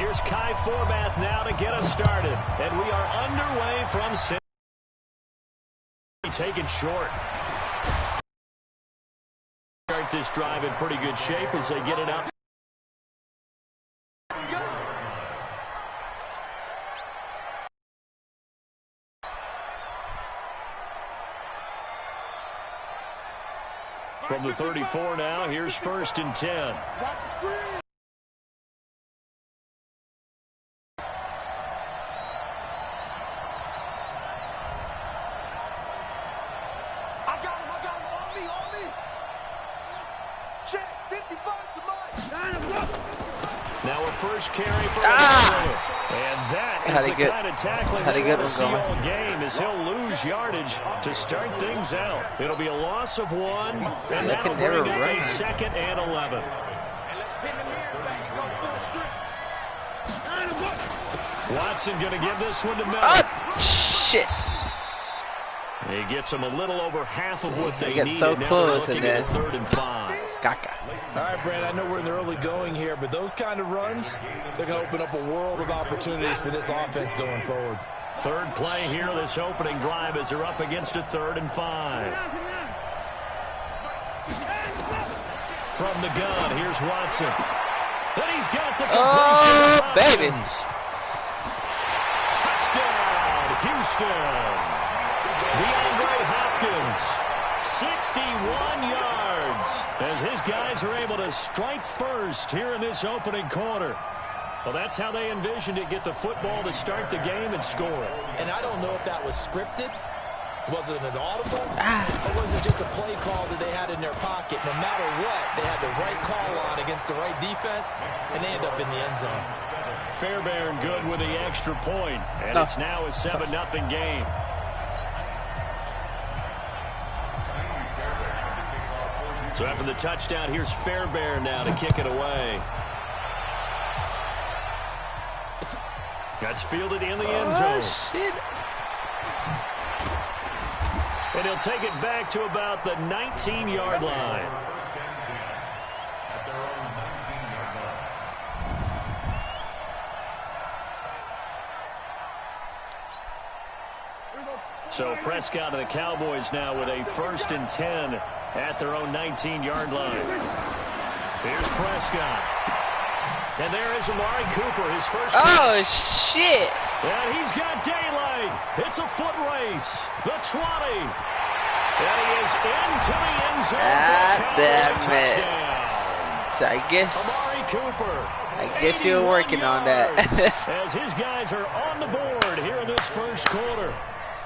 Here's Kai Forbath now to get us started. And we are underway from center. Taken short. Start this drive in pretty good shape as they get it up. From the 34 now, here's 1st and 10. Now a first carry for and that is the kind of tackling they want to see all game as he'll lose yardage to start things out. It'll be a loss of 1, and that'll bring up a 2nd and 11. Watson going to give this one to Miller. Shit. He gets them a little over half of what they need. So close, and then 3rd and 5. All right, Brandon, I know we're in the early going here, but those kind of runs, they're going to open up a world of opportunities for this offense going forward. 3rd play here, this opening drive, as they're up against a 3rd and 5. From the gun, here's Watson. And he's got the completion. Oh, baby. Touchdown, Houston. DeAndre Hopkins, 61 yards, as his guys are able to strike first here in this opening quarter. Well, that's how they envisioned it, get the football to start the game and score. And I don't know if that was scripted. Was it an audible? Or was it just a play call that they had in their pocket? No matter what, they had the right call on against the right defense, and they end up in the end zone. Fairbairn good with the extra point, and it's now a 7-0 game. So after the touchdown, here's Fairbairn now to kick it away. That's fielded in the end zone. Shit. And he'll take it back to about the 19-yard line. So Prescott and the Cowboys now with a 1st and 10 at their own 19-yard line. Here's Prescott. And there is Amari Cooper, his first catch. Oh, shit. And he's got daylight. It's a foot race. The 20. And he is into the end zone for a touchdown. So I guess Amari Cooper. I guess you're working on that. As his guys are on the board here in this first quarter.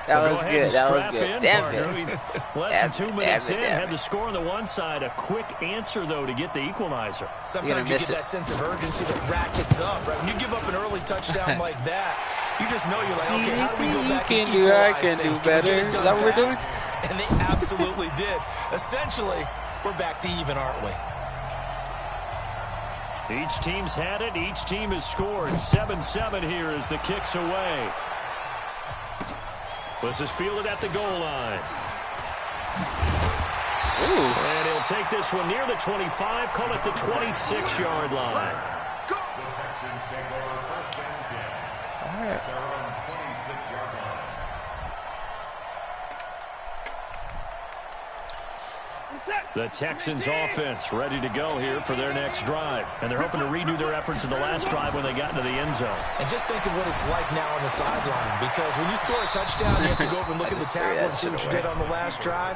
That was good. That was good. Damn it. Less than 2 minutes in, had the score on the one side. A quick answer, though, to get the equalizer. Sometimes you get that sense of urgency that ratchets up, right? When you give up an early touchdown like that, you just know you're like, okay, how do we go back and equalize I can things? do better. Is that what we're doing? And they absolutely did. Essentially, we're back to even, aren't we? Each team's had it. Each team has scored. 7-7 here as the kick's away. This is fielded at the goal line. Ooh. And he'll take this one near the 25, call it the 26-yard line. All right. The Texans offense ready to go here for their next drive. And they're hoping to redo their efforts in the last drive when they got into the end zone. And just think of what it's like now on the sideline. Because when you score a touchdown, you have to go over and look at the tackle and see what you did on the last drive.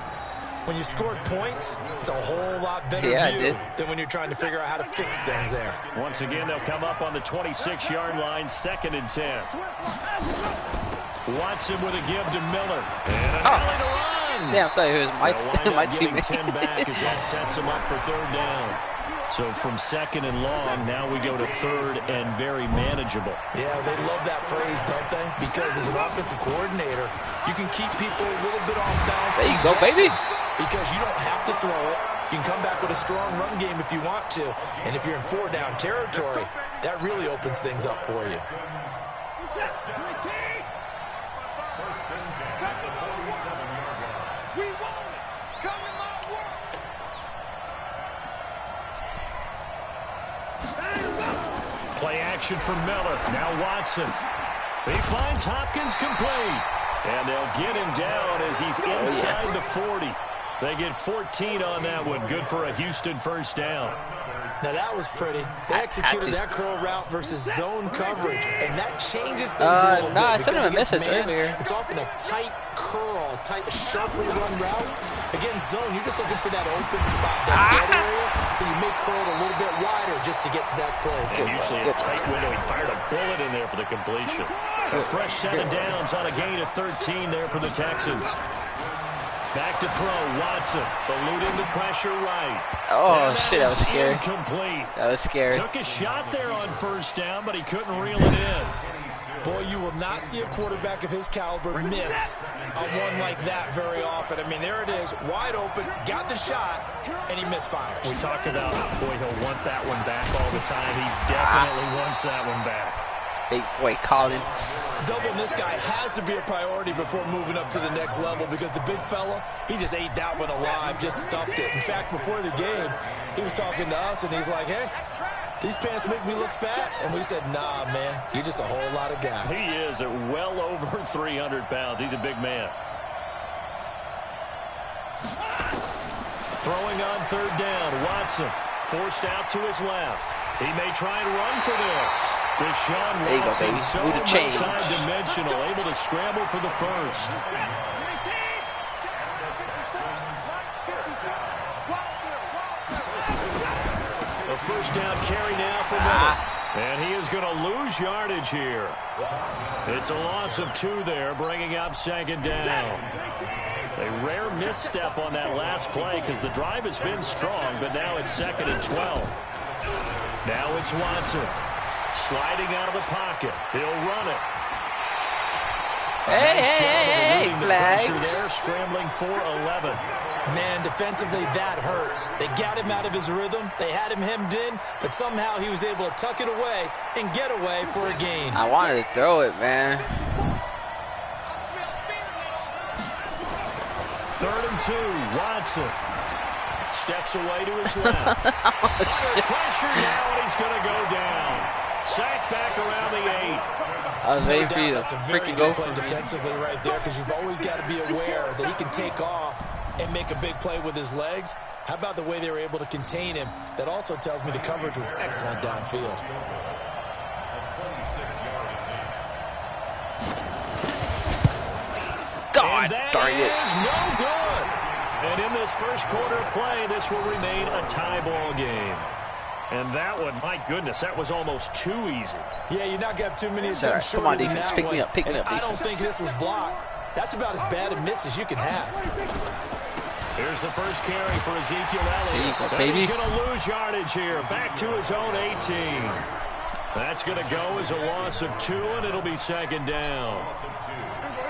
When you scored points, it's a whole lot better view than when you're trying to figure out how to fix things there. Once again, they'll come up on the 26-yard line, 2nd and 10. Watson with a give to Miller. And a belly to run. Damn, I thought it was my teammate. 10 back as that sets him up for 3rd down. So from 2nd and long, now we go to 3rd and very manageable. Yeah, they love that phrase, don't they? Because as an offensive coordinator, you can keep people a little bit off balance. There you go, baby. Because you don't have to throw it. You can come back with a strong run game if you want to. And if you're in 4-down territory, that really opens things up for you. Play action for Miller. Now Watson. He finds Hopkins complete. And they'll get him down as he's inside the 40. They get 14 on that one. Good for a Houston first down. Now that was pretty. They executed that curl route versus zone coverage, and that changes things a little bit. No, I sent him a message earlier. It's often a tight curl, tight, sharply run route. Again, zone, you're just looking for that open spot, that dead area, so you make curl a little bit wider just to get to that place. And usually a tight window. He fired a bullet in there for the completion. A fresh 7 downs on a gain of 13 there for the Texans. Back to throw, Watson, eluding the pressure right. Oh, shit, that was scary. Incomplete. That was scary. Took a shot there on first down, but he couldn't reel it in. Boy, you will not see a quarterback of his caliber miss a one like that very often. I mean, there it is, wide open, got the shot, and he misfires. We talk about, boy, he'll want that one back all the time. He definitely wants that one back. Big boy Colin. Doubling this guy has to be a priority before moving up to the next level because the big fella, he just ate that one alive, just stuffed it. In fact, before the game, he was talking to us, and he's like, hey, these pants make me look fat. And we said, nah, man, you're just a whole lot of guy. He is at well over 300 pounds. He's a big man. Throwing on third down, Watson forced out to his left. He may try and run for this. Deshaun Watson, so multi-dimensional, able to scramble for the first. A first down carry now for Miller. And he is going to lose yardage here. It's a loss of 2 there, bringing up second down. A rare misstep on that last play because the drive has been strong, but now it's 2nd and 12. Now it's Watson. Sliding out of the pocket. He'll run it. Hey, flags. There, scrambling for 11. Man, defensively, that hurts. They got him out of his rhythm. They had him hemmed in, but somehow he was able to tuck it away and get away for a gain. I wanted to throw it, man. 3rd and 2. Watson steps away to his left. Under pressure now, and he's going to go down. Sacked back around the 8. I was waiting for you to That's a very freaking good go play for me. defensively right there because you've always got to be aware that he can take off and make a big play with his legs. How about the way they were able to contain him? That also tells me the coverage was excellent downfield. God darn it. Is no good. And in this first quarter of play, this will remain a tie ball game. And that one, my goodness, that was almost too easy. Yeah, you're not going to have too many attempts. Right. Come on, shorter than defense. that Pick one. me up. Pick me up, I don't defense. think this was blocked. That's about as bad a miss as you can have. Here's the first carry for Ezekiel Elliott. There you go, baby. He's going to lose yardage here. Back to his own 18. That's going to go as a loss of 2, and it'll be 2nd down.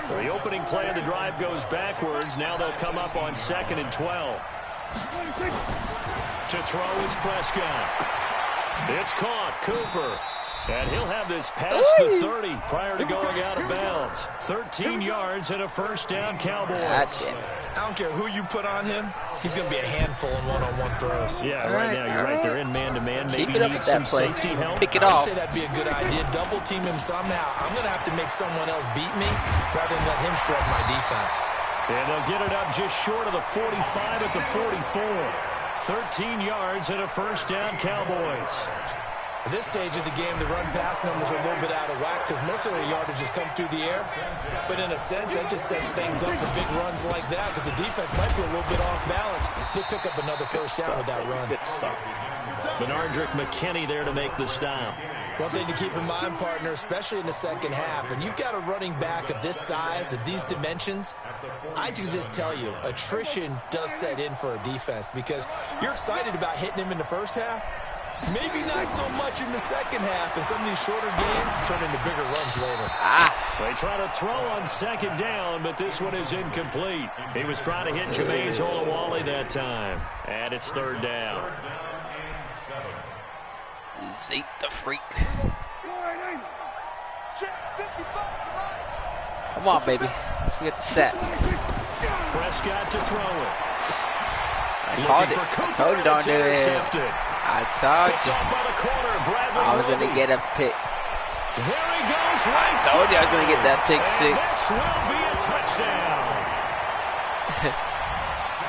So the opening play of the drive goes backwards. Now they'll come up on 2nd and 12. To throw is Prescott. It's caught. Cooper. And he'll have this past the 30 prior to going out of bounds. 13 yards and a first down, Cowboys. I don't care who you put on him. He's going to be a handful in one-on-one throws. Yeah, right now you're right. They're in man-to-man. Maybe Keep it up need with some that play. safety help. Pick it I'd off. say that'd be a good idea. Double team him somehow. I'm going to have to make someone else beat me rather than let him shred my defense. And they'll get it up just short of the 45 at the 44. 13 yards and a first down, Cowboys. At this stage of the game, the run-pass numbers are a little bit out of whack because most of the yardage has come through the air. But in a sense, that just sets things up for big runs like that because the defense might be a little bit off balance. They pick up another first down with that run. Good stuff. Bernardrick McKinney there to make the stop. One thing to keep in mind, partner, especially in the second half, and you've got a running back of this size, of these dimensions, I can just tell you, attrition does set in for a defense because you're excited about hitting him in the first half. Maybe not so much in the second half, and some of these shorter games turn into bigger runs later. They try to throw on 2nd down, but this one is incomplete. He was trying to hit Jameis Olawale that time, and it's 3rd down. Zeke the freak. Come on, baby. Let's get the set. Prescott to throw it. I called it. I told you don't do it. I told Picked you. off by the corner, Bradley I was going to Roby. get a pick. There he goes, right I told you I was going to get that pick and six. this will be a touchdown.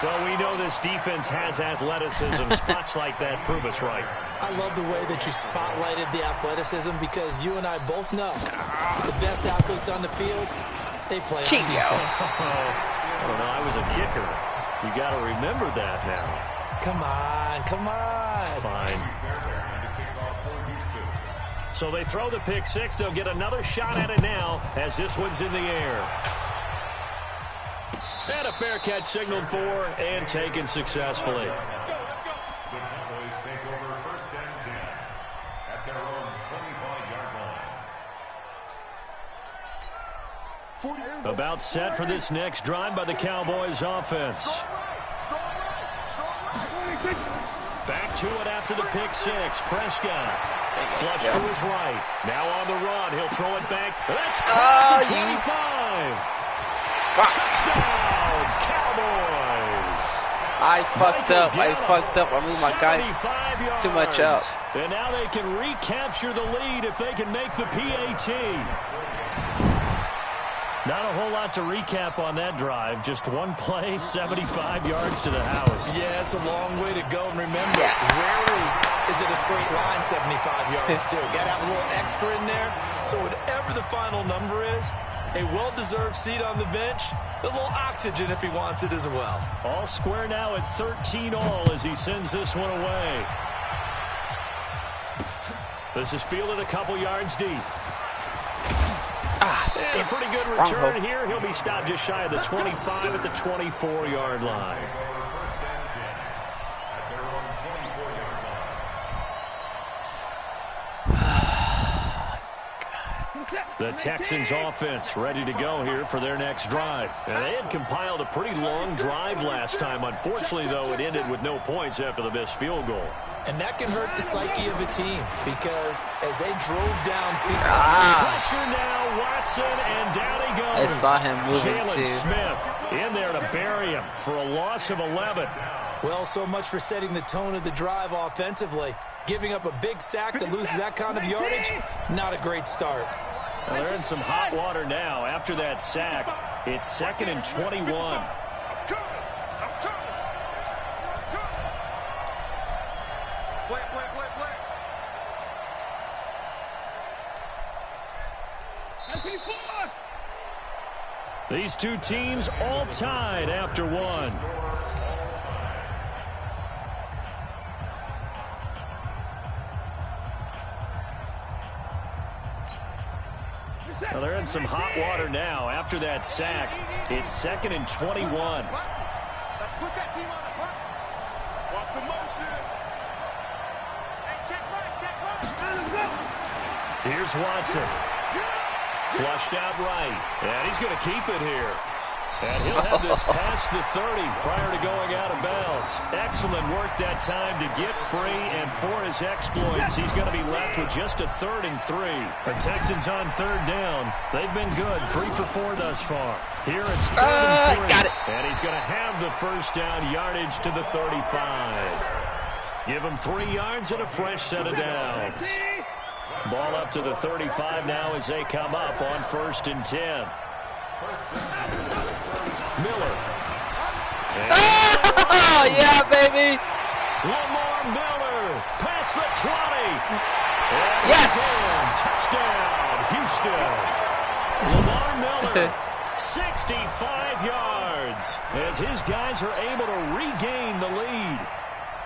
Well, we know this defense has athleticism. Spots like that prove us right. I love the way that you spotlighted the athleticism because you and I both know the best athletes on the field, they play on defense. Well, no, I was a kicker. You got to remember that now. Come on, come on. Fine. So they throw the pick six. They'll get another shot at it now as this one's in the air. And a fair catch signaled for and taken successfully. About set for this next drive by the Cowboys offense. Back to it after the pick six. Prescott. Flush to his right. Now on the run. He'll throw it back. That's caught at the 25. Touchdown, Cowboys. I fucked up. I moved my guy too much up. And now they can recapture the lead if they can make the PAT. Not a whole lot to recap on that drive. Just one play, 75 yards to the house. Yeah, it's a long way to go. And remember, rarely is it a straight line 75 yards, too. Got to have a little extra in there. So whatever the final number is, a well-deserved seat on the bench, a little oxygen if he wants it as well. All square now at 13 all as he sends this one away. This is fielded a couple yards deep. And a pretty good return here. He'll be stopped just shy of the 25 at the 24-yard line. The Texans offense ready to go here for their next drive. And they had compiled a pretty long drive last time. Unfortunately, though, it ended with no points after the missed field goal. And that can hurt the psyche of a team because as they drove downfield. Pressure now, Watson, and down he goes. I saw him moving Jalen too. Smith in there to bury him for a loss of 11. Well, so much for setting the tone of the drive offensively. Giving up a big sack that loses that kind of yardage, not a great start. Well, they're in some hot water now after that sack. It's 2nd and 21. These two teams all tied after one. Well, they're in some hot water now after that sack. It's 2nd and 21. Let's put that team on the hunt. Watch the motion. Hey, check right. Here's Watson. Flushed out right. And he's going to keep it here. And he'll have this past the 30 prior to going out of bounds. Excellent work that time to get free, and for his exploits, he's going to be left with just a 3rd and 3. The Texans on 3rd down. They've been good, 3 for 4 thus far. Here it's 3rd and 3. Got it. And he's going to have the first down yardage to the 35. Give him 3 yards and a fresh set of downs. Ball up to the 35 now as they come up on 1st and 10. Miller. Oh, yeah, baby. Lamar Miller. Past the 20. And Yes. Touchdown, Houston. Lamar Miller. 65 yards as his guys are able to regain the lead.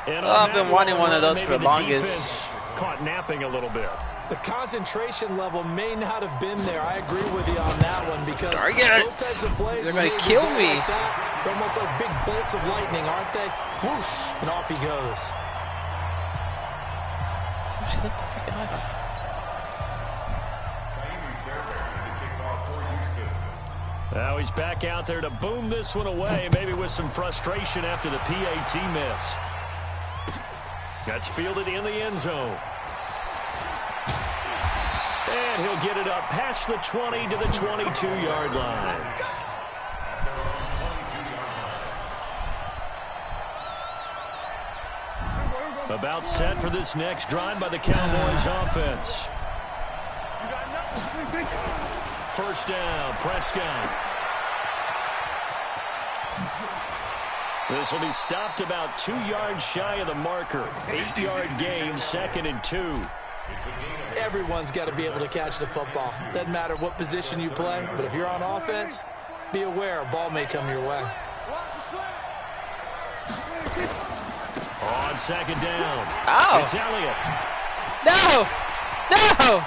And I've been wanting one of those for the longest. Defense caught napping a little bit. The concentration level may not have been there. I agree with you on that one because those types of plays, they're going to kill me. Like that, they're almost like big bolts of lightning, aren't they? Whoosh, and off he goes. Now he's back out there to boom this one away, maybe with some frustration after the PAT miss. That's fielded in the end zone. And he'll get it up past the 20 to the 22-yard line. About set for this next drive by the Cowboys offense. First down, Prescott. This will be stopped about 2 yards shy of the marker. 8-yard gain, 2nd and 2. Everyone's got to be able to catch the football. Doesn't matter what position you play, but if you're on offense, be aware a ball may come your way. On 2nd down. Oh. It's Elliott. No. No.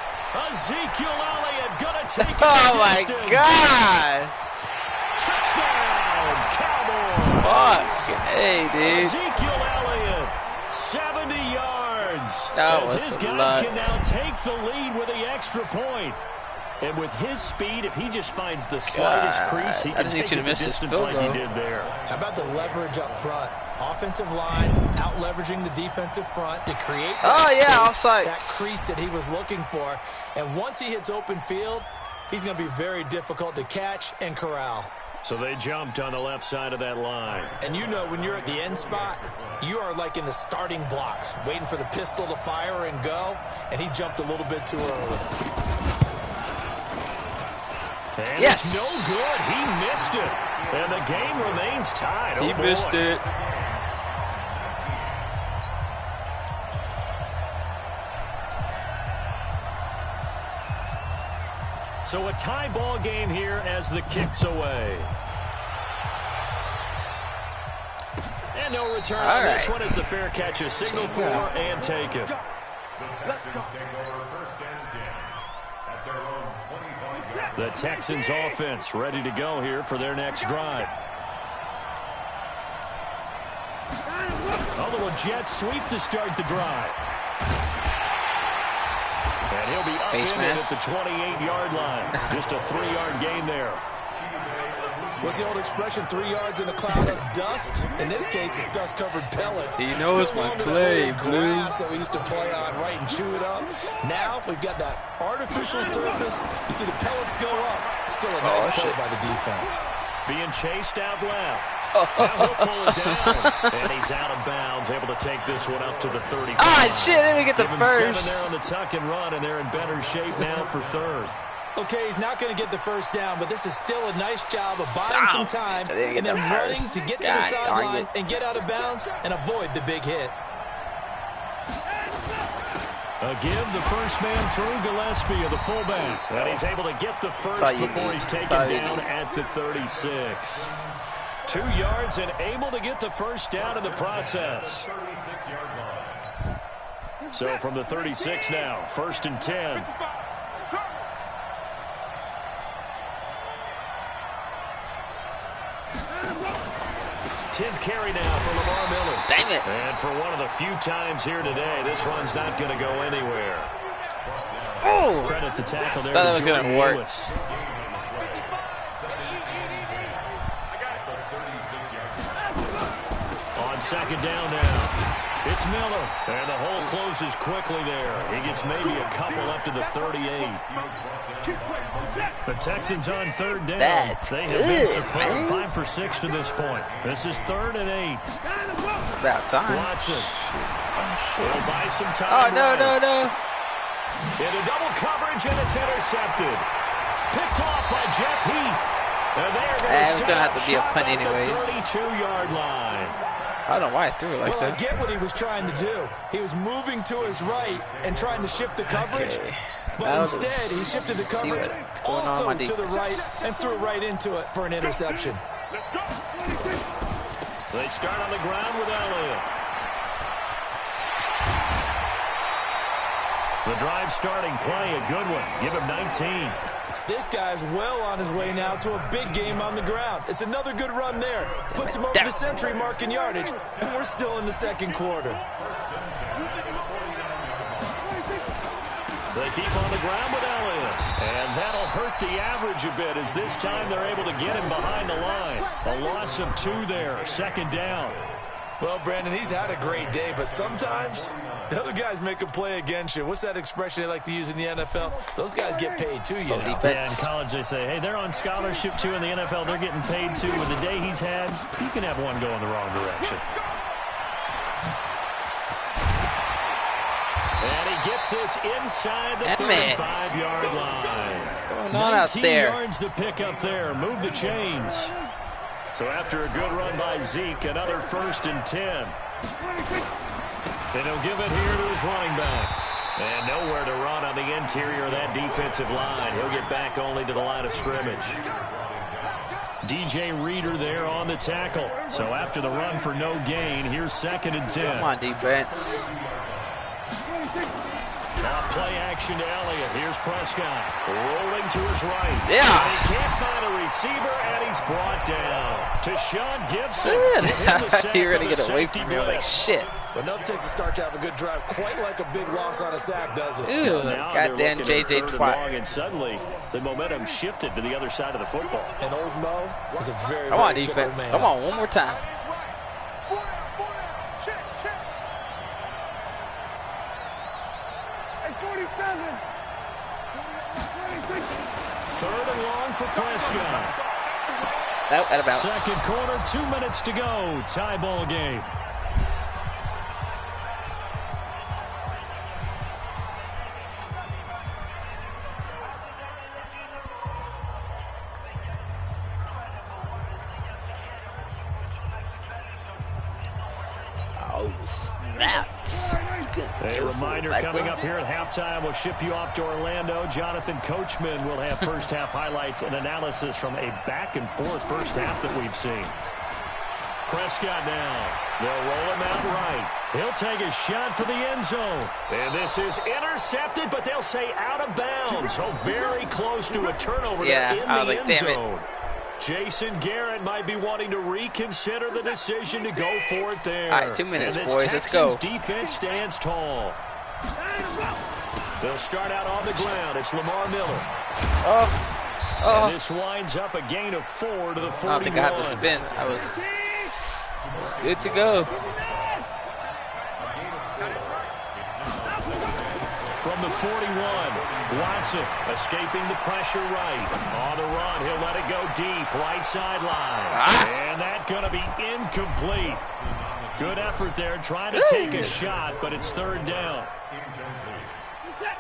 Ezekiel Elliott going to take it. Oh, my God. Touchdown, Cowboys. Fuck. Hey, dude. Ezekiel Elliott, 70 yards. That as was his a guys lot. can now take the lead with the extra point. And with his speed, if he just finds the slightest crease, he can take it the distance like he did there. How about the leverage up front? Offensive line out-leveraging the defensive front to create that space, that crease that he was looking for. And once he hits open field, he's going to be very difficult to catch and corral. So they jumped on the left side of that line. And you know when you're at the end spot, you are like in the starting blocks, waiting for the pistol to fire and go, and he jumped a little bit too early. And it's no good. He missed it. And the game remains tied. He missed it. So a tie ball game here as the kick's away. And no return on this one as the fair catch is signaled for and taken. The Texans offense ready to go here for their next drive. A little jet sweep to start the drive. And he'll be up in it at the 28-yard line. Just a 3-yard gain there. What's the old expression, 3 yards in a cloud of dust? In this case, it's dust-covered pellets. He knows my play, Blue. Grass that we used to play on, right, and chew it up. Now we've got that artificial surface. You see the pellets go up. Still a nice play by the defense. Being chased out left. Now he'll pull it down. And he's out of bounds, able to take this one up to the 35. Ah, shit, I didn't get the first. 7 there on the tuck and run, and they're in better shape now for third. Okay, he's not going to get the first down, but this is still a nice job of buying some time and then running to get to the sideline and get out of bounds and avoid the big hit. A give the first man through Gillespie of the fullback. And he's able to get the first before he's taken down at the 36. 2 yards and able to get the first down in the process. So from the 36 now, 1st and 10. 10th carry now for Lamar Miller. Dang it. And for one of the few times here today, this run's not going to go anywhere. Oh. Credit the tackle there. Thought that was going to work. Lewis. On 2nd down now. It's Miller. And the hole closes quickly there. He gets maybe a couple up to the 38. The Texans on 3rd down. They have been superb. 5 for 6 to this point. This is 3rd and 8. About time. Watson. Will buy some time. Oh, no. Into double coverage, and it's intercepted. Picked off by Jeff Heath. And they're going to have to be a punt anyway. 32-yard line. I don't know why I threw it like that. I get what he was trying to do. He was moving to his right and trying to shift the coverage. But instead, he shifted the coverage also to the right and threw right into it for an interception. They start on the ground with Elliott. The drive starting play, a good one. Give him 19. This guy's well on his way now to a big game on the ground. It's another good run there. Puts him over the century mark in yardage, and we're still in the 2nd quarter. They keep on the ground with Elliott. And that'll hurt the average a bit as this time they're able to get him behind the line. A loss of 2 there, 2nd down. Well, Brandon, he's had a great day, but sometimes the other guys make a play against you. What's that expression they like to use in the NFL? Those guys get paid too, you know. Yeah, in college they say, hey, they're on scholarship too. In the NFL, they're getting paid too. With the day he's had, you can have one go in the wrong direction. this inside the 35-yard line. What's going on out 19 there? yards to pick up there. Move the chains. So after a good run by Zeke, another 1st and 10. Then he'll give it here to his running back. And nowhere to run on the interior of that defensive line. He'll get back only to the line of scrimmage. DJ Reader there on the tackle. So after the run for no gain, here's 2nd and 10. Come on, defense. Play action to Elliott. Here's Prescott. Rolling to his right. Yeah. And he can't find a receiver, and he's brought down. To Sean Gibson. You're going to get away from me. Like, shit. But nothing takes a start to have a good drive. Quite like a big loss on a sack, does it? Ooh, goddamn JJ Twat. And suddenly, the momentum shifted to the other side of the football. And old Mo is a very, Come on, very defense. man. Come on, one more time. Third and long for Prescott. At about. Second quarter, 2 minutes to go. Tie ball game. Oh, snap. A reminder coming up here at halftime. We'll ship you off to Orlando. Jonathan Coachman will have first half highlights and analysis from a back-and-forth first half that we've seen. Prescott now. They'll roll him out right. He'll take a shot for the end zone. And this is intercepted, but they'll say out of bounds. So very close to a turnover there in the end zone. Jason Garrett might be wanting to reconsider the decision to go for it there. All right, 2 minutes, boys. Let's go. Defense stands tall. They'll start out on the ground. It's Lamar Miller. And this winds up a gain of 4 to the 41. I don't think I have to spin. I was good to go. From the 41, Watson escaping the pressure right. On the run, he'll let it go deep, right sideline. And that's going to be incomplete. Good effort there, trying to take a shot, but it's 3rd down.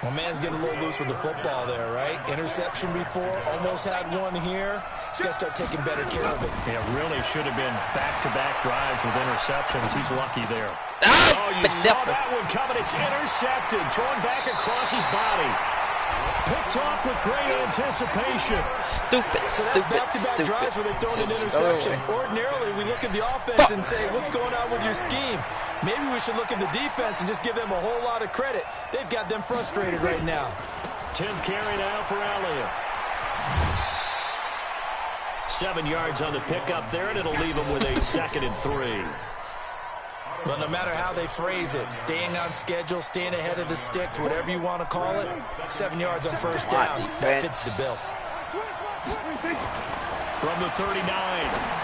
My man's getting a little loose with the football there, right? Interception before, almost had one here. He's got to start taking better care of it. Yeah, really should have been back-to-back drives with interceptions. He's lucky there. Oh, you saw that one coming. It's intercepted, thrown back across his body. Picked off with great anticipation. Stupid, so that's back-to-back drives where they've thrown an interception. Ordinarily, we look at the offense and say, what's going on with your scheme? Maybe we should look at the defense and just give them a whole lot of credit. They've got them frustrated right now. 10th carry now for Elliott. 7 yards on the pickup there, and it'll leave him with a 2nd and 3. But no matter how they phrase it, staying on schedule, staying ahead of the sticks, whatever you want to call it, 7 yards on first down, that fits the bill. From the 39,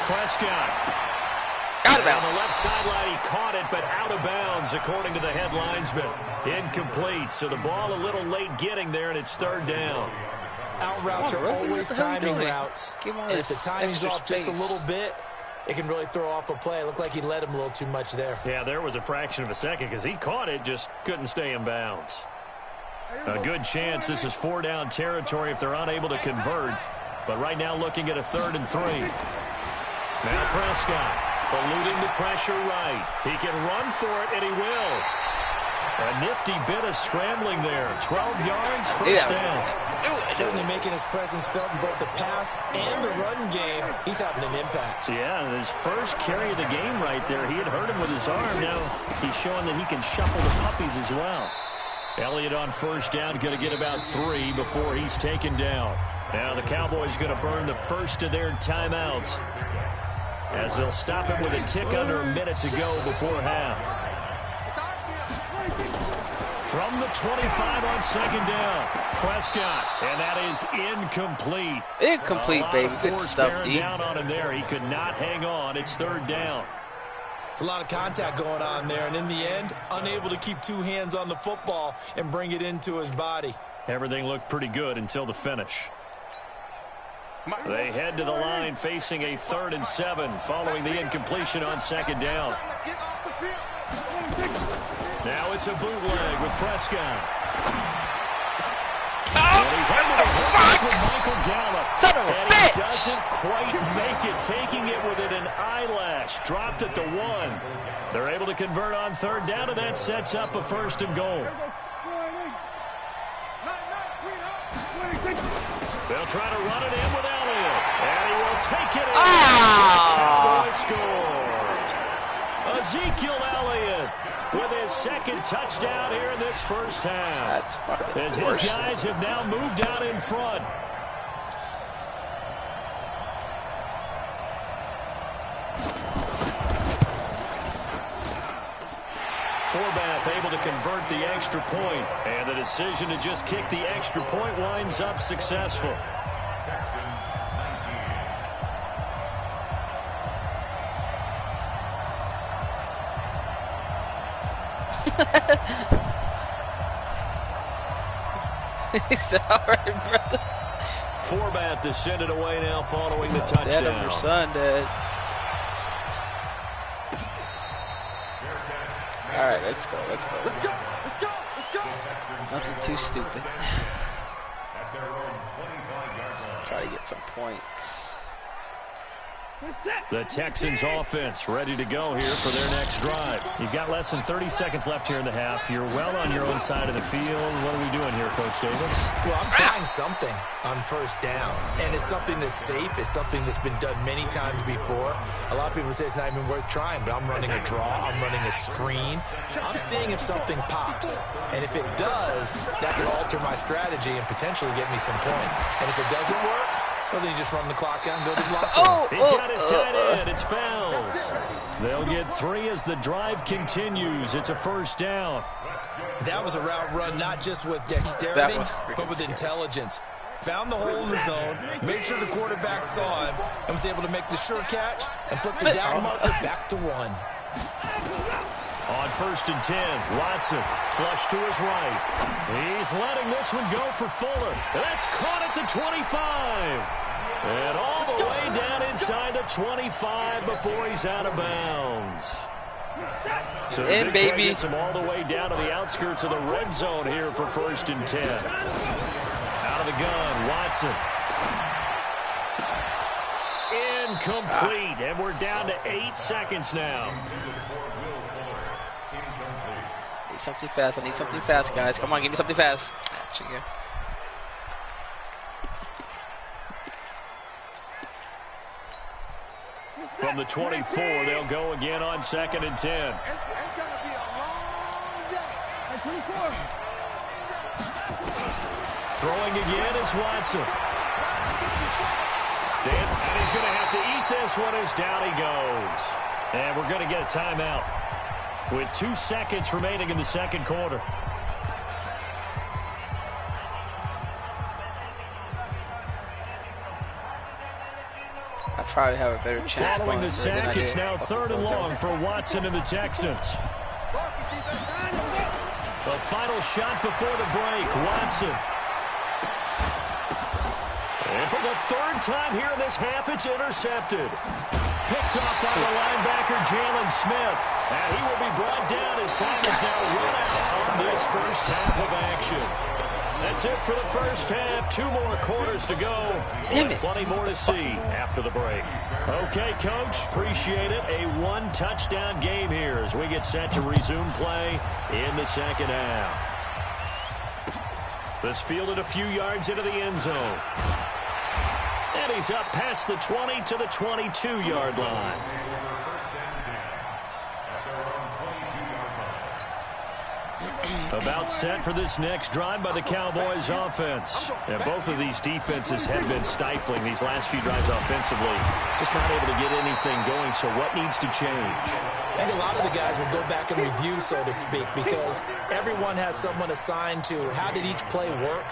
Prescott. Out of bounds. On the left sideline, he caught it, but out of bounds, according to the head linesman. Incomplete, so the ball a little late getting there, and it's 3rd down. Out routes are always timing routes. And if the timing's off just a little bit, it can really throw off a play. It looked like he led him a little too much there. Yeah, there was a fraction of a second because he caught it, just couldn't stay in bounds. A good chance this is 4-down territory if they're unable to convert. But right now looking at a 3rd and 3. Now Prescott eluding the pressure right. He can run for it, and he will. A nifty bit of scrambling there. 12 yards, first down. Certainly making his presence felt in both the pass and the run game. He's having an impact. Yeah, his first carry of the game right there. He had hurt him with his arm. Now he's showing that he can shuffle the puppies as well. Elliott on first down, going to get about 3 before he's taken down. Now the Cowboys going to burn the first of their timeouts as they'll stop him with a tick under a minute to go before half. From the 25 on 2nd down, Prescott, and that is incomplete. Incomplete, baby. Good stuff, D. Down on him there. He could not hang on. It's 3rd down. It's a lot of contact going on there, and in the end, unable to keep 2 hands on the football and bring it into his body. Everything looked pretty good until the finish. They head to the line facing a 3rd and 7 following the incompletion on 2nd down. Now it's a bootleg with Prescott. Son of a bitch! He doesn't quite make it, taking it within an eyelash. Dropped at the 1. They're able to convert on 3rd down, and that sets up a 1st and goal. They'll try to run it in with Elliott, and he will take it in. Cowboys score. Ezekiel Elliott with his 2nd touchdown here in this first half. That's fucking as his guys have now moved out in front. Forbath able to convert the extra point, and the decision to just kick the extra point winds up successful. He's all right, brother. Forbath to send it away now following the touchdown. Dad of your son, Dad. All right, let's go. Let's go. Let's go. Let's go. Let's go. Nothing too stupid. Try to get some points. The Texans offense ready to go here for their next drive. You've got less than 30 seconds left here in the half. You're well on your own side of the field. What are we doing here, Coach Davis? Well, I'm trying something on 1st down, and it's something that's safe. It's something that's been done many times before. A lot of people say it's not even worth trying, but I'm running a draw. I'm running a screen. I'm seeing if something pops, and if it does, that could alter my strategy and potentially get me some points. And if it doesn't work, well, then you just run the clock out and go to the locker room. He's got his tight end. It's fouls. They'll get 3 as the drive continues. It's a 1st down. That was a route run, not just with dexterity, but with intelligence. Found the hole in the zone, made sure the quarterback saw him, and was able to make the sure catch and flip the down marker back to 1. On 1st and 10, Watson flush to his right. He's letting this one go for Fuller. That's caught at the 25. And all the way down inside the 25 before he's out of bounds. So baby gets him all the way down to the outskirts of the red zone here for 1st and 10. Out of the gun, Watson. Incomplete, and we're down to 8 seconds now. I need something fast. I need something fast, guys. Come on, give me something fast. Actually, From the 24, they'll go again on 2nd and 10. It's going to be a long day. 24. Throwing again is Watson. And he's going to have to eat this one as down he goes. And we're going to get a timeout with 2 seconds remaining in the 2nd quarter. I probably have a better chance. Following the sack, it's now 3rd and long for Watson and the Texans. The final shot before the break, Watson. And for the 3rd time here in this half, it's intercepted. Picked off by the linebacker, Jalen Smith. And he will be brought down as time is now run out on this first half of action. That's it for the first half. 2 more quarters to go. Plenty more to see after the break. Okay, Coach, appreciate it. A 1-touchdown game here as we get set to resume play in the 2nd half. This fielded a few yards into the end zone. And he's up past the 20 to the 22-yard line. About set for this next drive by the Cowboys offense. And both of these defenses have been stifling these last few drives offensively. Just not able to get anything going, so what needs to change? I think a lot of the guys will go back and review, so to speak, because everyone has someone assigned to how did each play work.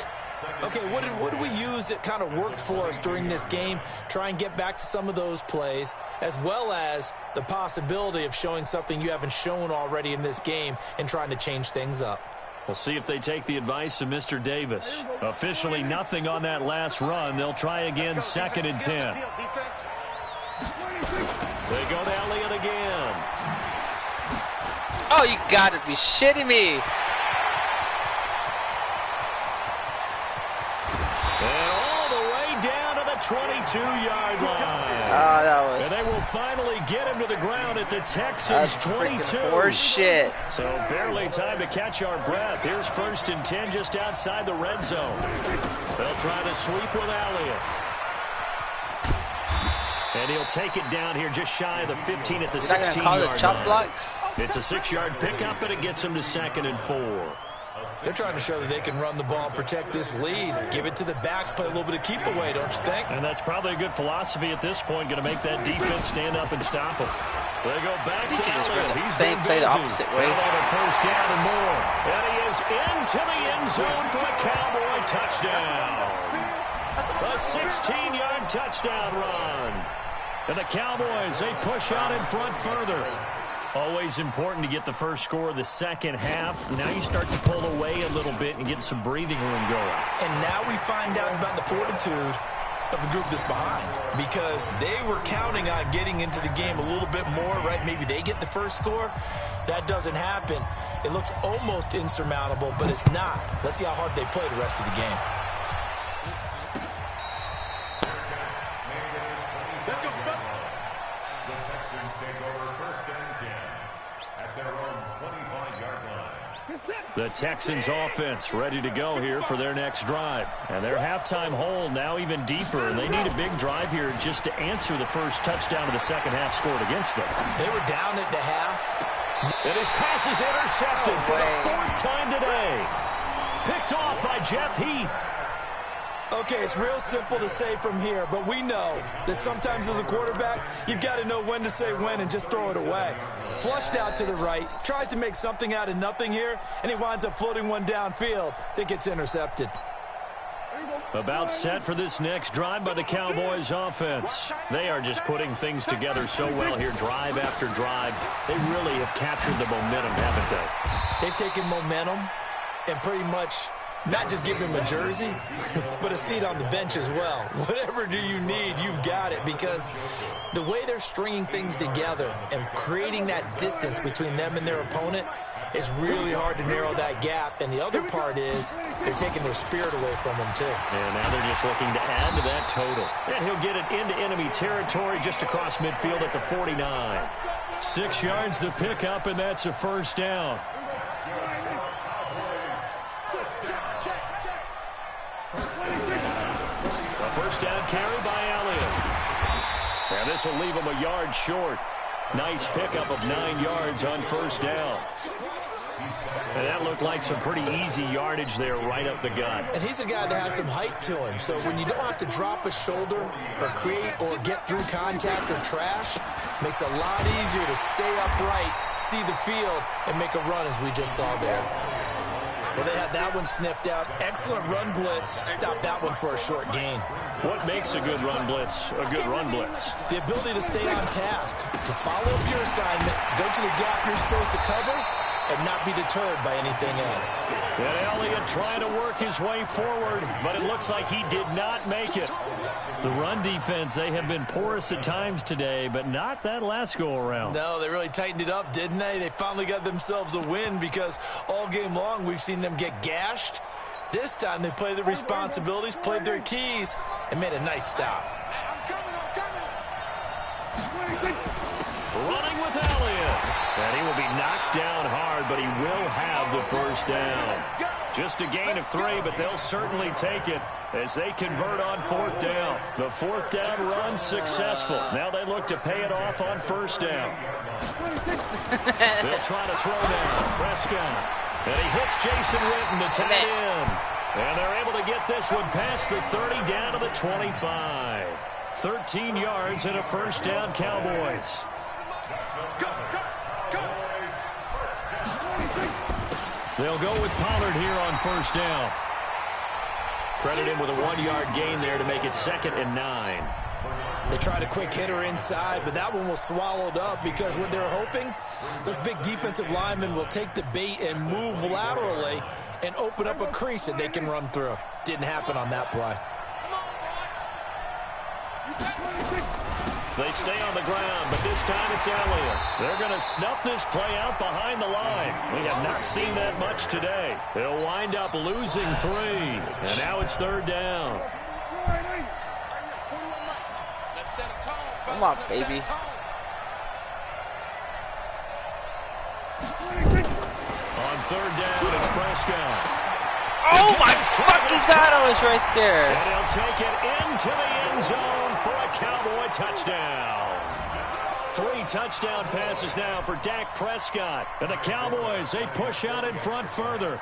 Okay, what did we use that kind of worked for us during this game? Try and get back to some of those plays, as well as the possibility of showing something you haven't shown already in this game and trying to change things up. We'll see if they take the advice of Mr. Davis. Officially nothing on that last run. They'll try again 2nd and 10. They go to Elliott again. Oh, you gotta be shitting me. 22-yard line. And they will finally get him to the ground at the Texans' 22. Horse shit. So barely time to catch our breath. Here's 1st and 10 just outside the red zone. They'll try to sweep with Elliott. And he'll take it down here just shy of the 15 at the 16-yard line. It's a 6-yard pickup, and it gets him to 2nd and 4. They're trying to show that they can run the ball and protect this lead. Give it to the backs, play a little bit of keep away, don't you think? And that's probably a good philosophy at this point, going to make that defense stand up and stop them. They go back to Elliott. He's been play the opposite way. Now a 1st down and more. And he is into the end zone for a Cowboy touchdown. A 16-yard touchdown run. And the Cowboys, they push out in front further. Always important to get the first score of the second half. Now you start to pull away a little bit and get some breathing room going. And now we find out about the fortitude of the group that's behind, because they were counting on getting into the game a little bit more, right? Maybe they get the first score. That doesn't happen. It looks almost insurmountable, but it's not. Let's see how hard they play the rest of the game. The Texans offense ready to go here for their next drive. And their halftime hole now even deeper. And they need a big drive here just to answer the first touchdown of the second half scored against them. They were down at the half. And his pass is intercepted for the 4th time today. Picked off by Jeff Heath. Okay, it's real simple to say from here, but we know that sometimes as a quarterback, you've got to know when to say when and just throw it away. Flushed out to the right, tries to make something out of nothing here, and he winds up floating one downfield that gets intercepted. About set for this next drive by the Cowboys offense. They are just putting things together so well here, drive after drive. They really have captured the momentum, haven't they? They've taken momentum and pretty much not just give him a jersey, but a seat on the bench as well. Whatever do you need, you've got it, because the way they're stringing things together and creating that distance between them and their opponent, it's really hard to narrow that gap. And the other part is they're taking their spirit away from them, too. And now they're just looking to add to that total. And he'll get it into enemy territory just across midfield at the 49. 6 yards the pickup, and that's a 1st down. A 1st down carry by Elliott. And this will leave him a yard short. Nice pickup of 9 yards on 1st down. And that looked like some pretty easy yardage there right up the gut. And he's a guy that has some height to him. So when you don't have to drop a shoulder or create or get through contact or trash, makes it a lot easier to stay upright, see the field, and make a run as we just saw there. Well, they had that one sniffed out. Excellent run blitz. Stopped that one for a short gain. What makes a good run blitz a good run blitz? The ability to stay on task, to follow up your assignment, go to the gap you're supposed to cover, and not be deterred by anything else. And Elliott trying to work his way forward, but it looks like he did not make it. The run defense, they have been porous at times today, but not that last go-around. No, they really tightened it up, didn't they? They finally got themselves a win, because all game long we've seen them get gashed. This time they played their responsibilities, played their keys, and made a nice stop. Running with Elliott. And he will be knocked down hard, but he will have the 1st down. Just a gain of 3, but they'll certainly take it as they convert on 4th down. The 4th down run successful. Now they look to pay it off on 1st down. They'll try to throw now. Prescott. And he hits Jason Witten, the tight end. And they're able to get this one past the 30 down to the 25. 13 yards and a 1st down, Cowboys. They'll go with Pollard here on 1st down. Credit him with a 1-yard gain there to make it 2nd and 9. They tried a quick hitter inside, but that one was swallowed up, because what they're hoping, those big defensive linemen will take the bait and move laterally and open up a crease that they can run through. Didn't happen on that play. They stay on the ground, but this time it's Elliott. They're going to snuff this play out behind the line. We have not seen that much today. They'll wind up losing 3, and now it's 3rd down. Come on, baby. On third down, it's Prescott. Oh my fucking God, I was right there. And he'll take it into the end zone for a Cowboy touchdown. 3 touchdown passes now for Dak Prescott. And the Cowboys, they push out in front further.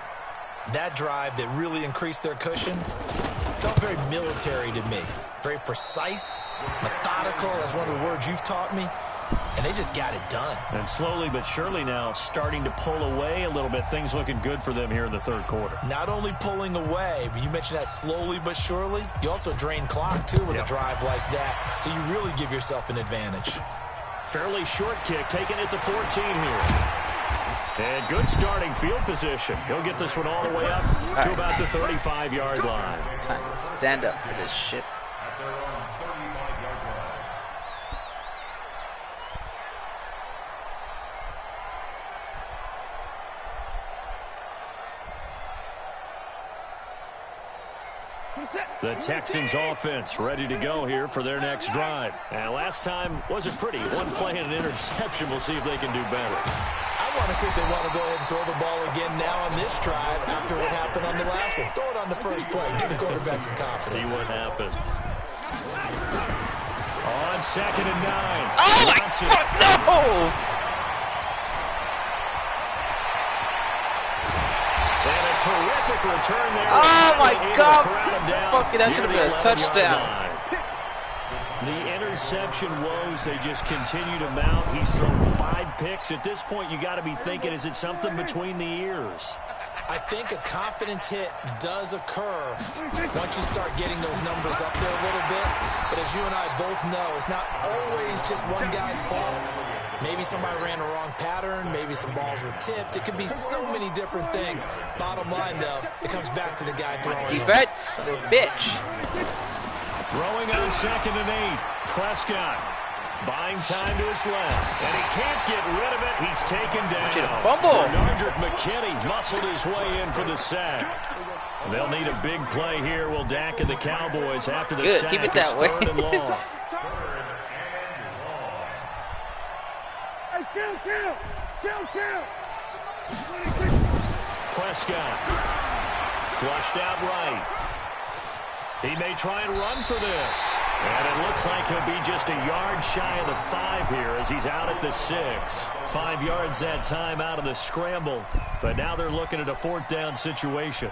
That drive that really increased their cushion felt very military to me. Very precise, methodical. That's one of the words you've taught me. And they just got it done. And slowly but surely now starting to pull away a little bit. Things looking good for them here in the third quarter. Not only pulling away, but you mentioned that slowly but surely. You also drain clock, too, with a drive like that. So you really give yourself an advantage. Fairly short kick taken at the 14 here. And good starting field position. He'll get this one all the way up to about the 35-yard line. Time to stand up for this shit. The Texans offense ready to go here for their next drive. And last time wasn't pretty. One play and an interception. We'll see if they can do better. I want to see if they want to go ahead and throw the ball again now on this drive after what happened on the last one. Throw it on the first play. Give the quarterback some confidence. See what happens. On 2nd and 9. Oh my fuck, no! And a terrific return there. Oh my God! Fucking that should have been a touchdown. The interception woes, they just continue to mount. He's thrown 5 picks. At this point, you got to be thinking, is it something between the ears? I think a confidence hit does occur once you start getting those numbers up there a little bit. But as you and I both know, it's not always just one guy's fault. Maybe somebody ran a wrong pattern. Maybe some balls were tipped. It could be so many different things. Bottom line, though, it comes back to the guy throwing. Defense, bitch. Throwing on 2nd and 8. Prescott buying time to his left. And he can't get rid of it. He's taken down. Fumble. Bernard McKinney muscled his way in for the sack. They'll need a big play here. Will Dak and the Cowboys after the sack. Keep it that way. 3rd and long. Prescott flushed out right. He may try and run for this. And it looks like he'll be just a yard shy of the 5 here as he's out at the 6. 5 yards that time out of the scramble. But now they're looking at a 4th down situation.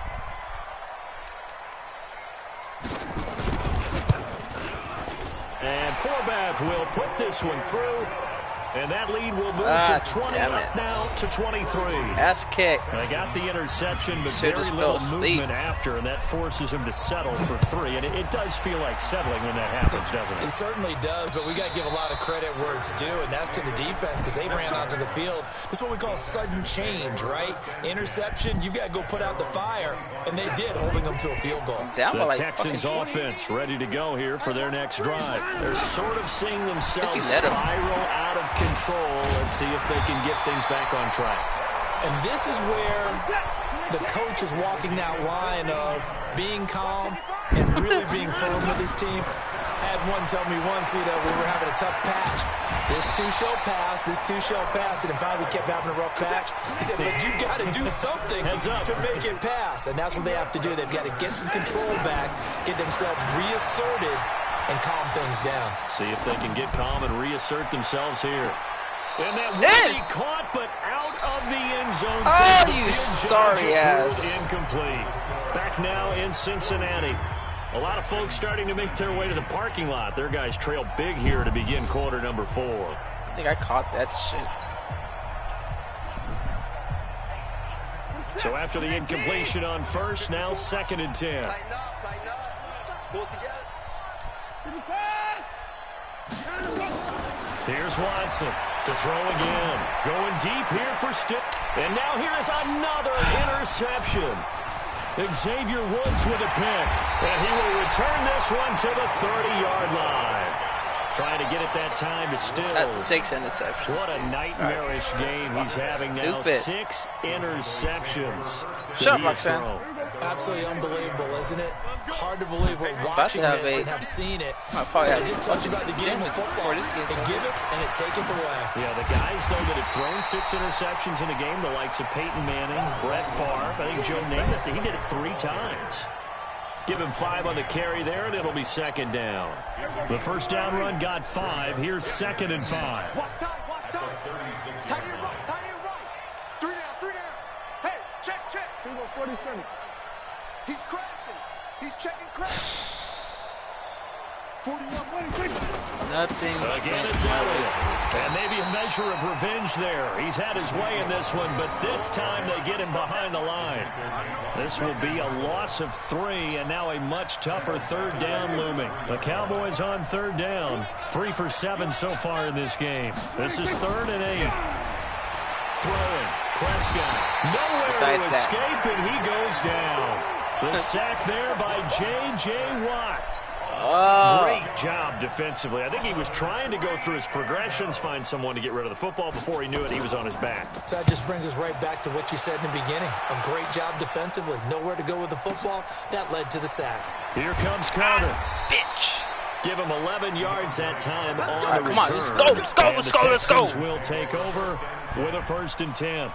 And Forbath will put this one through. And that lead will move from 20 up now to 23. Ass kick. They got the interception, but very little movement after, and that forces him to settle for 3. And it does feel like settling when that happens, doesn't it? It certainly does, but we got to give a lot of credit where it's due, and that's to the defense because they ran onto the field. This is what we call sudden change, right? Interception, you've got to go put out the fire, and they did, holding them to a field goal. The Texans offense ready to go here for their next drive. They're sort of seeing themselves spiral out of control. Let's see if they can get things back on track. And this is where the coach is walking that line of being calm and really being firm with his team. I had one tell me once, we were having a tough patch. This too shall pass, this too shall pass. And finally we kept having a rough patch. He said, but you got to do something to make it pass. And that's what they have to do. They've got to get some control back, get themselves reasserted, and calm things down. See if they can get calm and reassert themselves here. And that will be caught, but out of the end zone. Oh, you sorry ass. Incomplete. Back now in Cincinnati. A lot of folks starting to make their way to the parking lot. Their guys trail big here to begin quarter number 4. I think I caught that shit. So after the incompletion on first, now 2nd and 10. Tighten up. Pull it together. Here's Watson to throw again. Going deep here for Stitt. And now here is another interception. Xavier Woods with a pick. And he will return this one to the 30-yard line. Trying to get it that time to Stills. That's 6 interceptions. What a nightmarish game he's having now. Stupid. 6 interceptions. Shut up, Roxanne. Absolutely unbelievable, isn't it? Hard to believe we're watching this and have seen it. It just tells you about the game of football. It giveth and it taketh away. Yeah, the guys, though, that have thrown 6 interceptions in a game, the likes of Peyton Manning, Brett Favre, I think Joe Namath, he did it 3 times. Give him 5 on the carry there, and it'll be 2nd down. The first down run got 5. Here's 2nd and 5. Walk time, walk time. Tight end right, tight end right. 3 down, 3 down. Hey, check, check. 47. He's crashing. He's checking crash. 41, nothing. Again, it's Elliott. And maybe a measure of revenge there. He's had his way in this one, but this time they get him behind the line. This will be a loss of 3, and now a much tougher 3rd down looming. The Cowboys on 3rd down. 3 for 7 so far in this game. This is 3rd and 8. Throwing. Prescott. Nowhere to escape, and he goes down. The sack there by J.J. Watt. Great job defensively. I think he was trying to go through his progressions, find someone to get rid of the football. Before he knew it, he was on his back. So that just brings us right back to what you said in the beginning. A great job defensively. Nowhere to go with the football. That led to the sack. Here comes Carter. Bitch. Give him 11 yards that time on the return. Come on, let's go, let's go, let's go, let's go. The Texans will take over with a 1st and 10.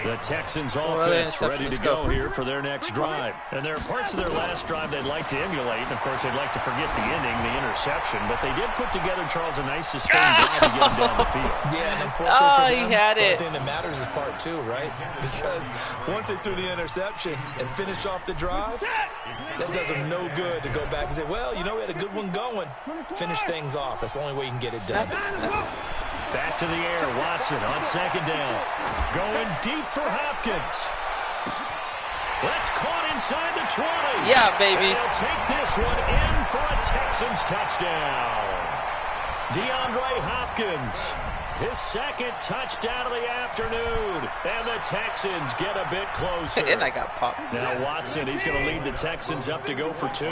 The Texans offense ready to go here for their next drive. And there are parts of their last drive they'd like to emulate. And, of course, they'd like to forget the ending, the interception. But they did put together, Charles, a nice sustained drive to get him down the field. Yeah, and unfortunately for them, he had it. The thing that matters is part 2, right? Because once they threw the interception and finished off the drive, that does them no good to go back and say, well, you know, we had a good one going. Finish things off. That's the only way you can get it done. Back to the air, Watson on 2nd down. Going deep for Hopkins. That's caught inside the 20. Yeah, baby. And they'll take this one in for a Texans touchdown. DeAndre Hopkins, his 2nd touchdown of the afternoon. And the Texans get a bit closer. And I got popped. Now Watson, he's going to lead the Texans up to go for 2.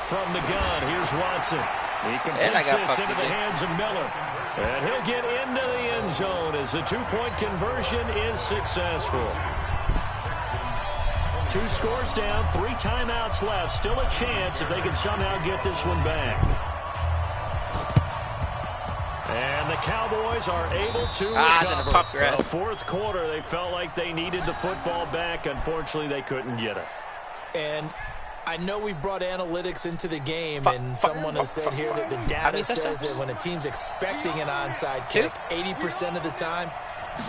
From the gun, here's Watson. He completes this into the hands of Miller. And he'll get into the end zone as the 2-point conversion is successful. 2 scores down, 3 timeouts left. Still a chance if they can somehow get this one back. And the Cowboys are able to recover. Well, 4th quarter, they felt like they needed the football back. Unfortunately, they couldn't get it. And I know we brought analytics into the game, and someone has said here that the data says that when a team's expecting an onside kick, 80% of the time,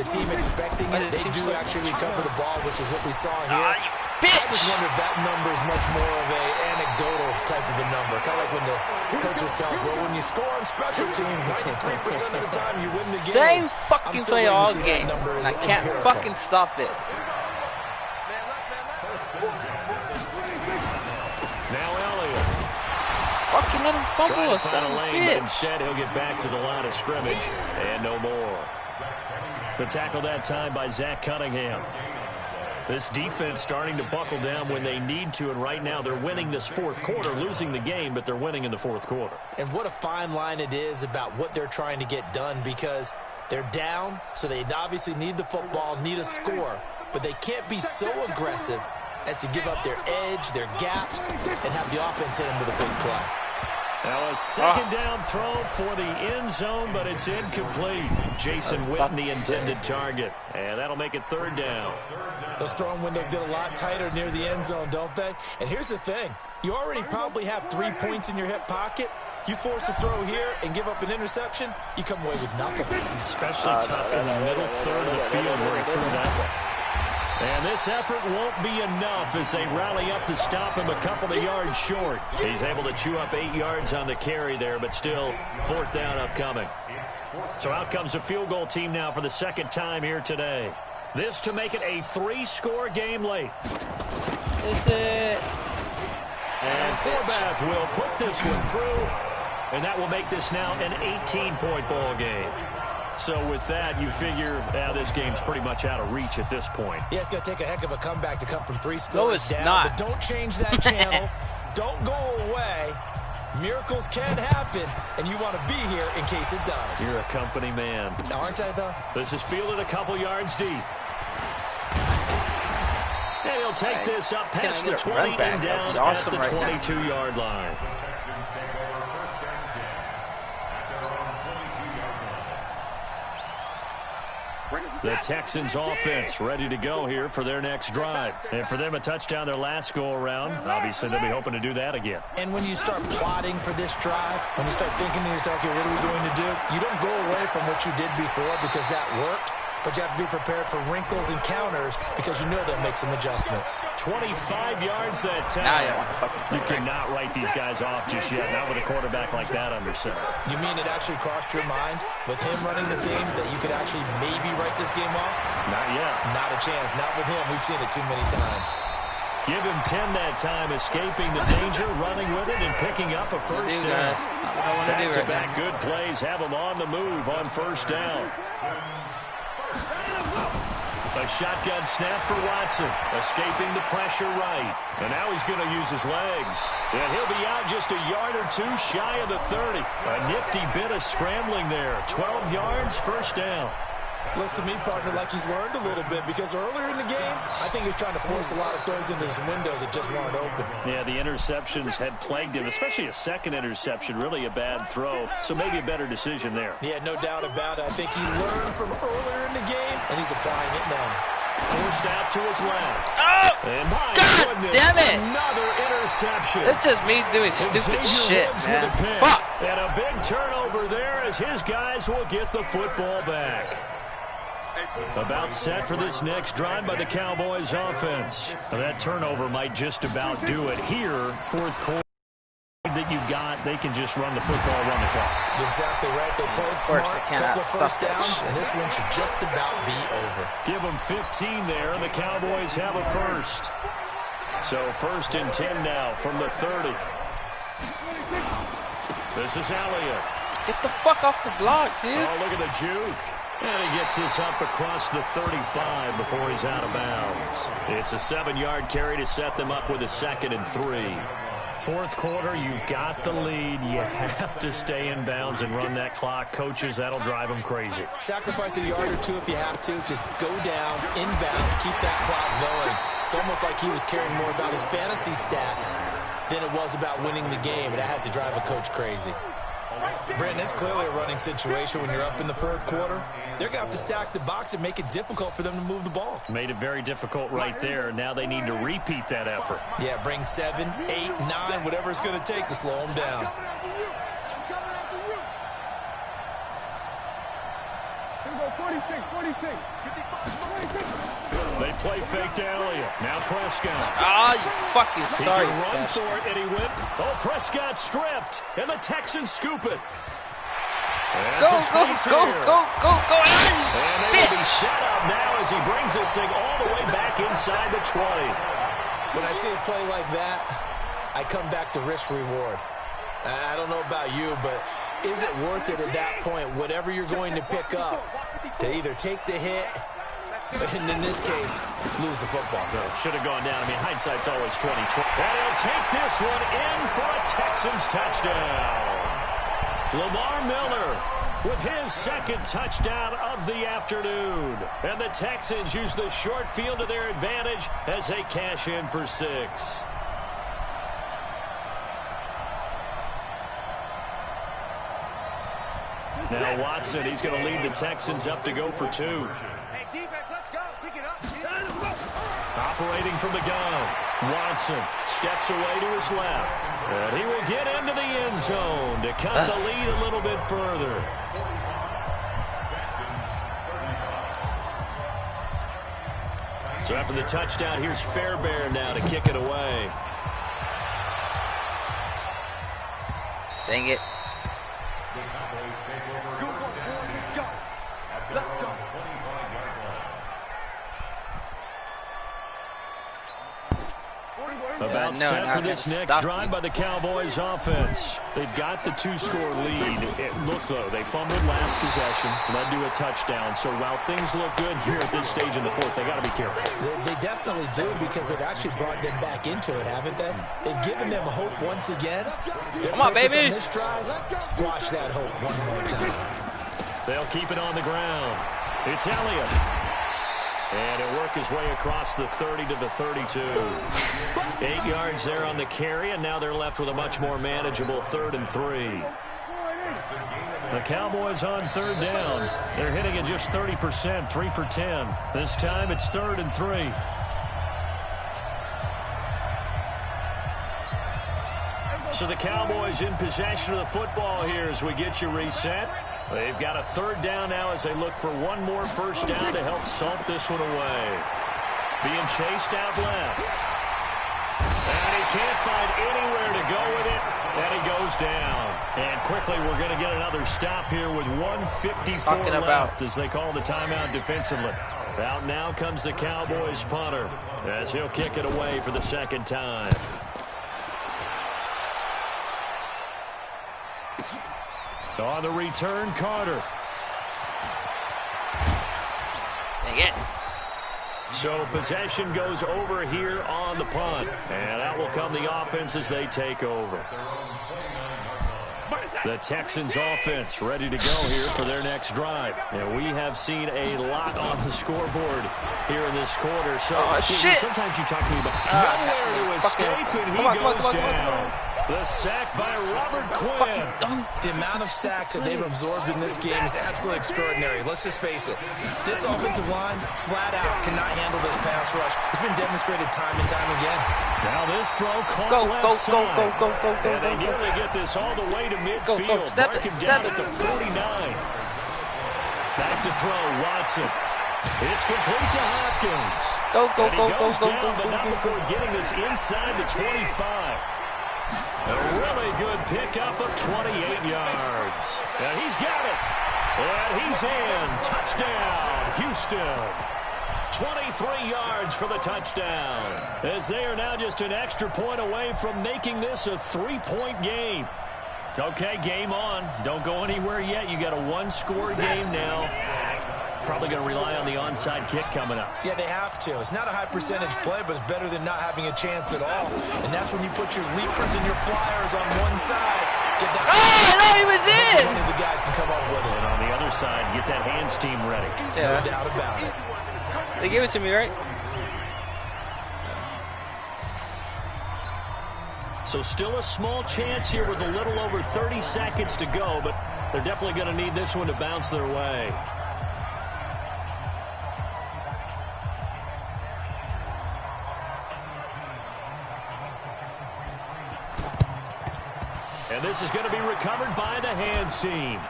the team expecting it, they do actually recover the ball, which is what we saw here. I just wonder if that number is much more of an anecdotal type of a number. Kind of like when the coaches tell us, well, when you score on special teams, 93% of the time you win the game. Same fucking play all game. I can't fucking stop this. Now Elliott. Fucking let him fumble us, son of a bitch. But instead, he'll get back to the line of scrimmage and no more. The tackle that time by Zach Cunningham. This defense starting to buckle down when they need to, and right now they're winning this 4th quarter, losing the game, but they're winning in the 4th quarter. And what a fine line it is about what they're trying to get done, because they're down, so they obviously need the football, need a score, but they can't be so aggressive as to give up their edge, their gaps, and have the offense hit them with a big play. Now a 2nd down throw for the end zone, but it's incomplete. Jason Witten, the intended target. And that'll make it 3rd down. Those throwing windows get a lot tighter near the end zone, don't they? And here's the thing. You already probably have 3 points in your hip pocket. You force a throw here and give up an interception, you come away with nothing. Especially tough in the middle third of the field where he threw that one. And this effort won't be enough as they rally up to stop him a couple of yards short. He's able to chew up 8 yards on the carry there, but still 4th down upcoming. So out comes a field goal team now for the 2nd time here today. This to make it a 3-score game late. Is it? And Forbath will put this one through, and that will make this now an 18-point ball game. So with that, you figure this game's pretty much out of reach at this point. Yeah, it's going to take a heck of a comeback to come from 3 scores down. Not. But don't change that channel. Don't go away. Miracles can happen, and you want to be here in case it does. You're a company man. Aren't I, though? This is fielded a couple yards deep. And he'll take this up past the 20 and down at the 22-yard line. The Texans offense ready to go here for their next drive. And for them, a touchdown their last go-around. Obviously, they'll be hoping to do that again. And when you start plotting for this drive, when you start thinking to yourself, okay, what are we going to do? You don't go away from what you did before because that worked. But you have to be prepared for wrinkles and counters because you know they'll make some adjustments. 25 yards that time. You cannot write these guys off just yet. Not with a quarterback like that under center. You mean it actually crossed your mind with him running the team that you could actually maybe write this game off? Not yet. Not a chance. Not with him. We've seen it too many times. Give him 10 that time, escaping the danger, running with it, and picking up a first down. Back-to-back good plays have him on the move on first down. A shotgun snap for Watson, escaping the pressure right. And now he's going to use his legs. And he'll be out just a yard or two shy of the 30. A nifty bit of scrambling there. 12 yards, first down. Looks to me, partner, like he's learned a little bit because earlier in the game, I think he was trying to force a lot of throws into some windows that just weren't open. Yeah, the interceptions had plagued him, especially a second interception, really a bad throw. So maybe a better decision there. Yeah, no doubt about it. I think he learned from earlier in the game, and he's applying it now. Forced out to his left. Oh! And my God goodness, damn it! Another interception. It's just me doing stupid shit, man. Fuck! And a big turnover there as his guys will get the football back. About set for this next drive by the Cowboys offense. That turnover might just about do it here. Fourth quarter that you've got, they can just run the football, run the clock. You're exactly right. They played smart, couple of first downs, and this one should just about be over. Give them 15 there, and the Cowboys have a first. So first and 10 now from the 30. This is Elliott. Get the fuck off the block, dude. Oh, look at the juke. And he gets this up across the 35 before he's out of bounds. It's a 7-yard carry to set them up with a 2nd and 3. Fourth quarter, you've got the lead. You have to stay in bounds and run that clock. Coaches, that'll drive them crazy. Sacrifice a yard or two if you have to. Just go down, in bounds, keep that clock going. It's almost like he was caring more about his fantasy stats than it was about winning the game. And that has to drive a coach crazy. Brandon, it's clearly a running situation when you're up in the fourth quarter. They're going to have to stack the box and make it difficult for them to move the ball. Made it very difficult right there. Now they need to repeat that effort. Yeah, bring 7, 8, 9, whatever it's going to take to slow them down. Here we go, 46, 46. They play fake to Elliott. Now Prescott. Oh, you fucking sorry. He can run for it, and he went. Oh, Prescott stripped, and the Texans scoop it. Go, go, go, go, go, go. And they will be set up now as he brings this thing all the way back inside the 20. When I see a play like that, I come back to risk-reward. I don't know about you, but is it worth it at that point, whatever you're going to pick up, to either take the hit, and in this case, lose the football? So it should have gone down. I mean, hindsight's always 20-20. And he'll take this one in for a Texans touchdown. Lamar Miller with his 2nd touchdown of the afternoon. And the Texans use the short field to their advantage as they cash in for 6. Now Watson, he's going to lead the Texans up to go for 2. Hey, defense, let's go. Pick it up. Operating from the gun. Watson steps away to his left. And he will get into the end zone to cut the lead a little bit further. So after the touchdown, here's Fairbairn now to kick it away. Dang it. Let's go. About set for this next drive by the Cowboys offense. They've got the 2-score lead. Look, though, they fumbled last possession, led to a touchdown. So while things look good here at this stage in the fourth, they got to be careful. They definitely do because they've actually brought them back into it, haven't they? They've given them hope once again. Come on, baby. On this drive, squash that hope one more time. They'll keep it on the ground. It's Elliott. And he'll work his way across the 30 to the 32. 8 yards there on the carry, and now they're left with a much more manageable 3rd and 3. The Cowboys on 3rd down. They're hitting at just 30%, 3 for 10. This time it's 3rd and 3. So the Cowboys in possession of the football here as we get you reset. They've got a 3rd down now as they look for one more first down to help salt this one away. Being chased out left. And he can't find anywhere to go with it. And he goes down. And quickly we're going to get another stop here with 1:54 left as they call the timeout defensively. Out now comes the Cowboys punter as he'll kick it away for the 2nd time. On the return, Carter. Dang it. So possession goes over here on the punt. And out will come the offense as they take over. The Texans offense ready to go here for their next drive. And we have seen a lot on the squoreboard here in this quarter. So sometimes you talk to me about nowhere to escape, and he goes down. The sack by Robert Quinn. The amount of sacks that they've absorbed in this game is absolutely extraordinary. Let's just face it. This offensive line, flat out, cannot handle this pass rush. It's been demonstrated time and time again. Now this throw caught left side. And they nearly get this all the way to midfield. Mark him down at the 49. Back to throw, Watson. It's complete to Hopkins. And he goes down, but not before getting this inside the 25. A really good pickup of 28 yards. And he's got it. And he's in. Touchdown, Houston. 23 yards for the touchdown. As they are now just an extra point away from making this a 3-point game. Okay, game on. Don't go anywhere yet. You got a 1-score game now. Probably going to rely on the onside kick coming up. Yeah, they have to. It's not a high percentage play, but it's better than not having a chance at all. And that's when you put your leapers and your flyers on one side. Get that. Oh, no, he was in. One of the guys can come up with it. And on the other side, get that hands team ready. Yeah. No doubt about it. They gave it to me, right? So still a small chance here with a little over 30 seconds to go, but they're definitely going to need this one to bounce their way. And this is going to be recovered by the hands team.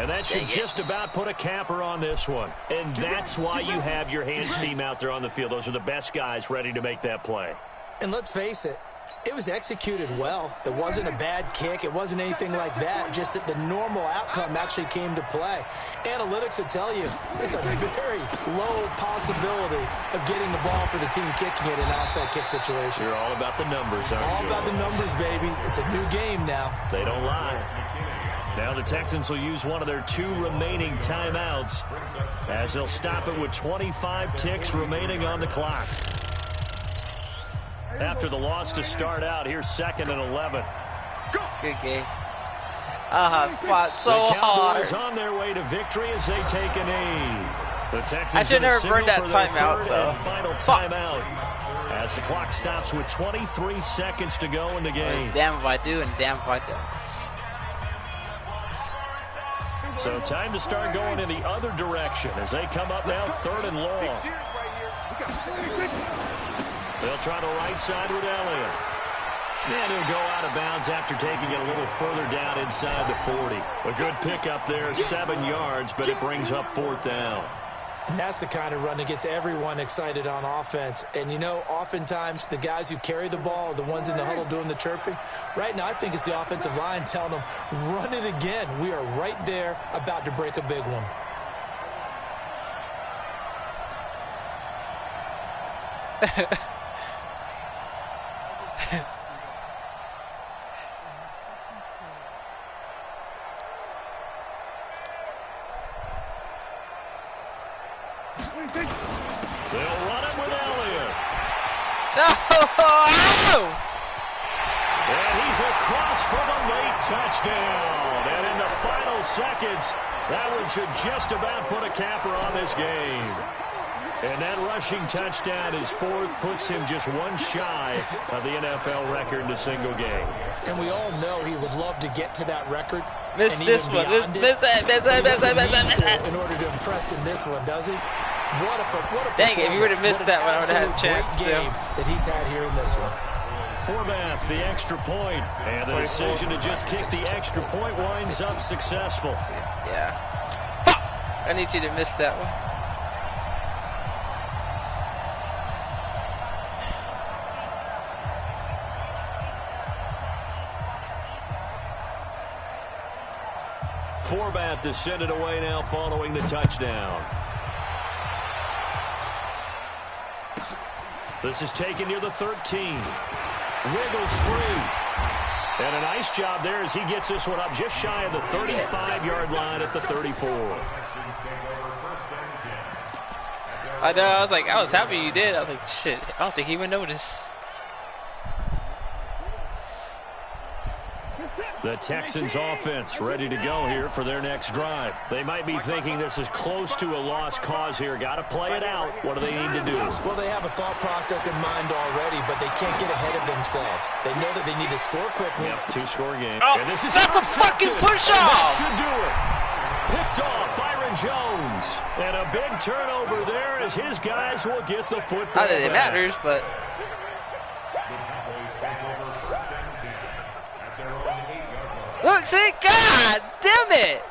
And that should just about put a capper on this one. And that's why you have your hands team out there on the field. Those are the best guys ready to make that play. And let's face it, it was executed well. It wasn't a bad kick. It wasn't anything like that. Just that the normal outcome actually came to play. Analytics will tell you it's a very low possibility of getting the ball for the team kicking it in an outside kick situation. You're all about the numbers, aren't you? All about the numbers, baby. It's a new game now. They don't lie. Now the Texans will use one of their 2 remaining timeouts as they'll stop it with 25 ticks remaining on the clock. After the loss to start out, here's 2nd and 11. Good game. Fought so the Cowboys hard. on their way to victory as they take a knee. The Texans I should never burned that timeout, though. Final timeout as the clock stops with 23 seconds to go in the game. Damn if I do and damn if I don't. So time to start going in the other direction as they come up now 3rd and long. They'll try the right side with Elliott. And he'll go out of bounds after taking it a little further down inside the 40. A good pickup there, 7 yards, but it brings up 4th down. And that's the kind of run that gets everyone excited on offense. And, you know, oftentimes the guys who carry the ball are the ones in the huddle doing the chirping. Right now, I think it's the offensive line telling them, run it again. We are right there about to break a big one. They'll run it with Elliott. No! And he's across for the late touchdown. And in the final seconds, that one should just about put a capper on this game. And that rushing touchdown, his fourth, puts him just one shy of the NFL record in a single game. And we all know he would love to get to that record. Miss this one. Miss it. In order to impress in this one, does he? What a dang it, if you would have missed that one, I would have had a chance. Game that he's had here in this one. Forbath, the extra point, and the decision to just kick the extra point winds up successful. Yeah. Fuck! I need you to miss that one. Forbath to send it away now following the touchdown. This is taken near the 13. Wiggles free. And a nice job there as he gets this one up just shy of the 35-yard line at the 34. I know, I was happy you did. I was like, shit, I don't think he would notice. The Texans offense ready to go here for their next drive. They might be thinking this is close to a lost cause here. Got to play it out. What do they need to do? Well, they have a thought process in mind already, but they can't get ahead of themselves. They know that they need to score quickly. Yep, two-score game. Oh, and this is that's a fucking push-off! That should do it. Picked off Byron Jones. And a big turnover there as his guys will get the football Not that it matters, but... Look, see, God damn it!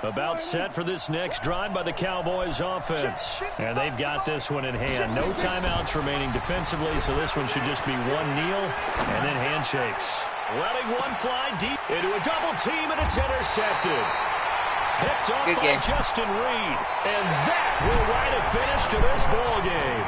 About set for this next drive by the Cowboys offense. And they've got this one in hand. No timeouts remaining defensively, so this one should just be one kneel and then handshakes. Letting one fly deep into a double team, and it's intercepted. Picked up by Justin Reed. And that will write a finish to this ball game.